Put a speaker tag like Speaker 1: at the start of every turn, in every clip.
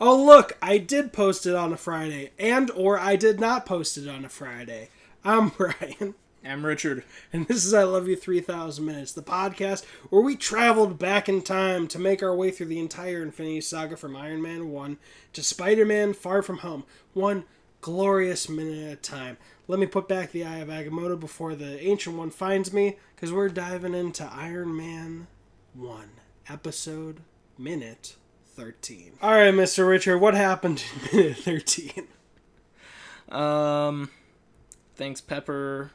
Speaker 1: Oh, look, I did post it on a Friday, or I did not post it on a Friday. I'm Brian.
Speaker 2: I'm Richard.
Speaker 1: And this is I Love You 3000 Minutes, the podcast where we traveled back in time to make our way through the entire Infinity Saga from Iron Man 1 to Spider-Man Far From Home, one glorious minute at a time. Let me put back the Eye of Agamotto before the Ancient One finds me, because we're diving into Iron Man 1, episode, minute 13. Alright, Mr. Richard, what happened in minute 13?
Speaker 2: Thanks, Pepper.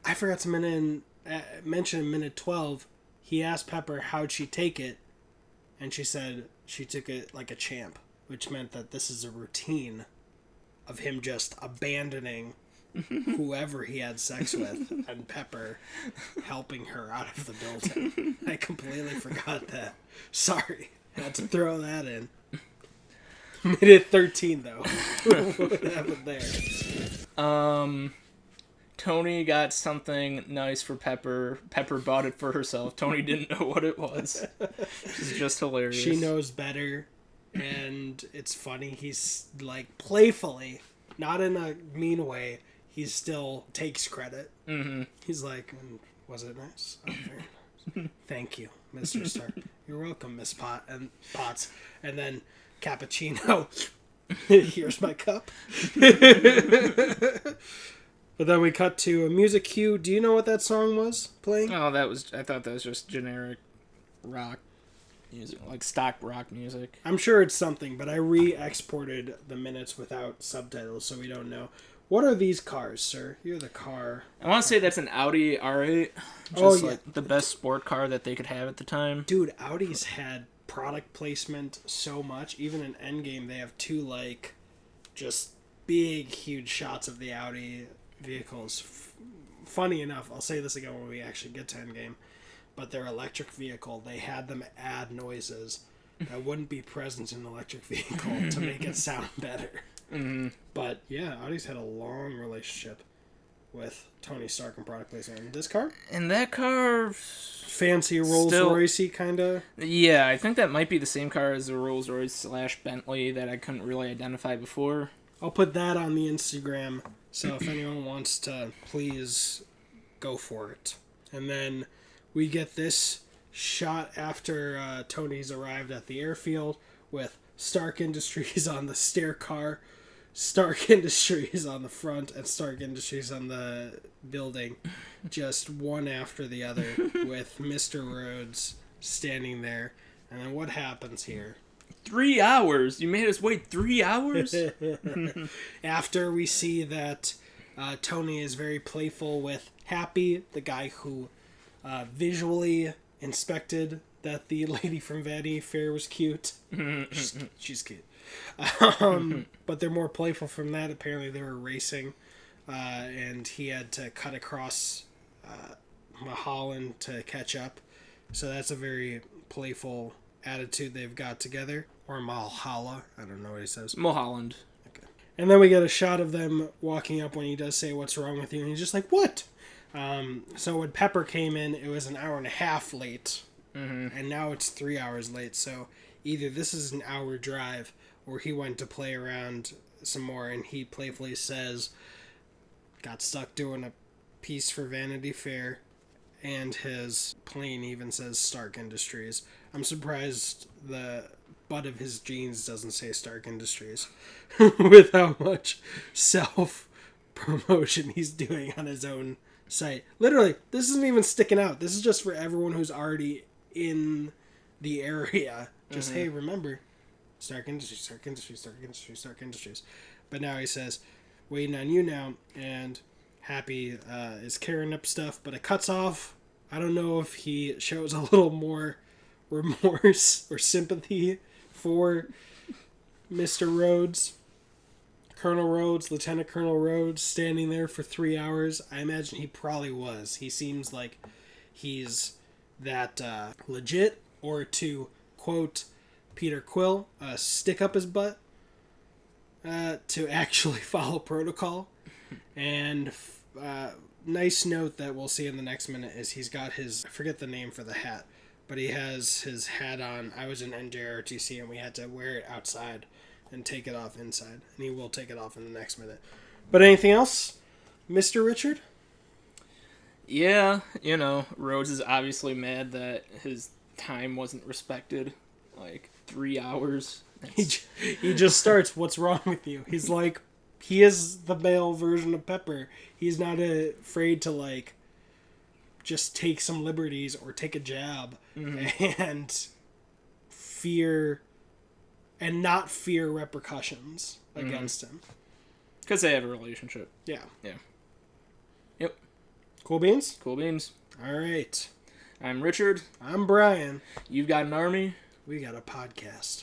Speaker 1: I forgot to mention in minute 12, he asked Pepper how'd she take it, and she said she took it like a champ, which meant that this is a routine of him just abandoning whoever he had sex with and Pepper helping her out of the building. I completely forgot that. Sorry. Had to throw that in. Minute 13, though. What happened there?
Speaker 2: Tony got something nice for Pepper. Pepper bought it for herself. Tony didn't know what it was. It's just hilarious.
Speaker 1: She knows better, and it's funny. He's, like, playfully, not in a mean way, he still takes credit.
Speaker 2: Mm-hmm.
Speaker 1: He's like, was it nice? Oh, very nice. Thank you, Mr. Stark. You're welcome, Miss Potts. And then Cappuccino. Here's my cup. But then we cut to a music cue. Do you know what that song was playing?
Speaker 2: Oh, I thought that was just generic rock music, like stock rock music.
Speaker 1: I'm sure it's something, but I re-exported the minutes without subtitles, so we don't know. What are these cars, sir? You're the car.
Speaker 2: I want to say that's an Audi R8. Just like the best sport car that they could have at the time.
Speaker 1: Dude, Audi's had product placement so much. Even in Endgame, they have two, like, just big, huge shots of the Audi vehicles. Funny enough, I'll say this again when we actually get to Endgame, but their electric vehicle, they had them add noises that wouldn't be present in an electric vehicle to make it sound better.
Speaker 2: Mm-hmm.
Speaker 1: But yeah, Audi's had a long relationship with Tony Stark and product placement. And this car?
Speaker 2: And that car...
Speaker 1: Fancy Rolls-Royce-y kind of?
Speaker 2: Yeah, I think that might be the same car as the Rolls-Royce / Bentley that I couldn't really identify before.
Speaker 1: I'll put that on the Instagram, so if anyone wants to, please go for it. And then we get this shot after Tony's arrived at the airfield with Stark Industries on the stair car, Stark Industries on the front, and Stark Industries on the building, just one after the other, with Mr. Rhodes standing there. And then what happens here?
Speaker 2: 3 hours? You made us wait 3 hours?
Speaker 1: After we see that Tony is very playful with Happy, the guy who visually inspected that the lady from Vanity Fair was cute. She's cute. But they're more playful from that. Apparently they were racing, and he had to cut across Mulholland to catch up. So that's a very playful attitude they've got together. Or Malhalla. I don't know what he says.
Speaker 2: Mulholland.
Speaker 1: Okay. And then we get a shot of them walking up when he does say, "What's wrong with you?" And he's just like, "What?" So when Pepper came in, it was an hour and a half late.
Speaker 2: Mm-hmm.
Speaker 1: And now it's 3 hours late. So either this is an hour drive, or he went to play around some more, and he playfully says, got stuck doing a piece for Vanity Fair, and his plane even says Stark Industries. I'm surprised the butt of his jeans doesn't say Stark Industries with how much self-promotion he's doing on his own site. Literally, this isn't even sticking out. This is just for everyone who's already in the area. Just, hey, remember, Stark Industries, Stark Industries, Stark Industries, Stark Industries. But now he says, waiting on you now, and Happy is carrying up stuff, but it cuts off. I don't know if he shows a little more remorse or sympathy for Mr. Rhodes. Colonel Rhodes, Lieutenant Colonel Rhodes, standing there for 3 hours. I imagine he probably was. He seems like he's that legit, or to quote Peter Quill, stick up his butt to actually follow protocol. And nice note that we'll see in the next minute is he's got his, I forget the name for the hat, but he has his hat on. I was in NJRTC and we had to wear it outside and take it off inside. And he will take it off in the next minute. But anything else, Mr. Richard?
Speaker 2: Yeah, Rhodes is obviously mad that his time wasn't respected. 3 hours.
Speaker 1: He just starts, what's wrong with you? He's like, he is the male version of Pepper. He's not afraid to, just take some liberties or take a jab and not fear repercussions against him.
Speaker 2: Because they have a relationship.
Speaker 1: Yeah.
Speaker 2: Yeah. Yep.
Speaker 1: Cool beans?
Speaker 2: Cool beans.
Speaker 1: All right.
Speaker 2: I'm Richard.
Speaker 1: I'm Brian.
Speaker 2: You've got an army.
Speaker 1: We got a podcast.